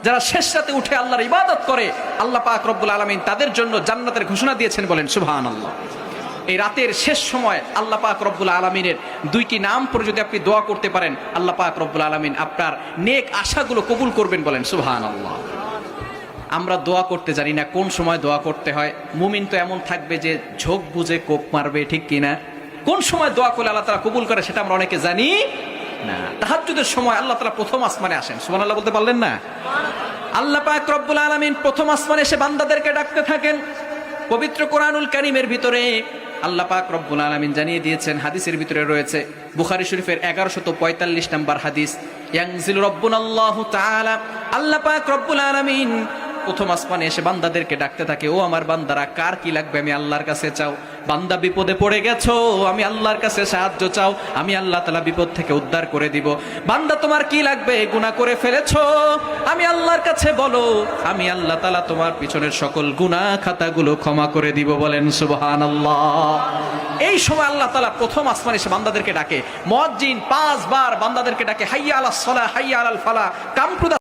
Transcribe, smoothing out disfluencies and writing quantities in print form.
যারা শেষ রাতে উঠে আল্লাহর ইবাদত করে, আল্লাহ পাক রব্বুল আলামিন তাদের জন্য জান্নাতের ঘোষণা দিয়েছেন, বলেন সুবহানাল্লাহ। এই রাতের শেষ সময় আল্লাহ পাক রব্বুল আলামিনের দুইটি নাম পড়ে যদি আপনি দোয়া করতে পারেন, আল্লাহ পাক রব্বুল আলামিন আপনার নেক আশাগুলো কবুল করবেন, বলেন সুবহানাল্লাহ। আমরা দোয়া করতে জানি না কোন সময় দোয়া করতে হয়। মুমিন তো এমন থাকবে যে ঝোঁক বুঝে কোপ মারবে, ঠিক কিনা? কোন সময় দোয়া করলে আল্লাহ তাআলা কবুল করে সেটা আমরা অনেকে জানি না। তাহাজ্জুদের সময় আল্লাহ তাআলা প্রথম আসমানে আসেন, সুবহানাল্লাহ বলতে পারলেন না? আল্লাহ পাক রব্বুল আলামিন প্রথম আসমানে এসে বান্দাদেরকে ডাকতে থাকেন। পবিত্র কোরআনুল কারীমের ভিতরে আল্লাহ পাক রব্বুল আলামিন জানিয়ে দিয়েছেন, হাদিসের ভিতরে রয়েছে, বুখারী শরীফের 1145 নম্বর হাদিস, ইয়ানজিলু রাব্বুনাল্লাহু তাআলা, আল্লাহ পাক রব্বুল আলামিন প্রথম আসমানে এসে বান্দাদেরকে ডাকতে থাকে, ও আমার বান্দারা, কার কি লাগবে আমি আল্লাহর কাছে চাও। বান্দা বিপদে পড়ে গেছো, আমি আল্লাহর কাছে সাহায্য চাও, আমি আল্লাহ তাআলা বিপদ থেকে উদ্ধার করে দিব। বান্দা তোমার কি লাগবে, গুনাহ করে ফেলেছো, আমি আল্লাহর কাছে বলো, আমি আল্লাহ তাআলা তোমার পিছনের সকল গুনাহ খাতাগুলো ক্ষমা করে দিব, বলেন সুবহানাল্লাহ। এই সময় আল্লাহ তাআলা প্রথম আসমানে এসে বান্দাদেরকে ডাকে। মুয়াজ্জিন 5 বার বান্দাদেরকে ডাকে, হাইয়া আলাস সালাহ, হাইয়া আলাল ফালাহ, কাম টু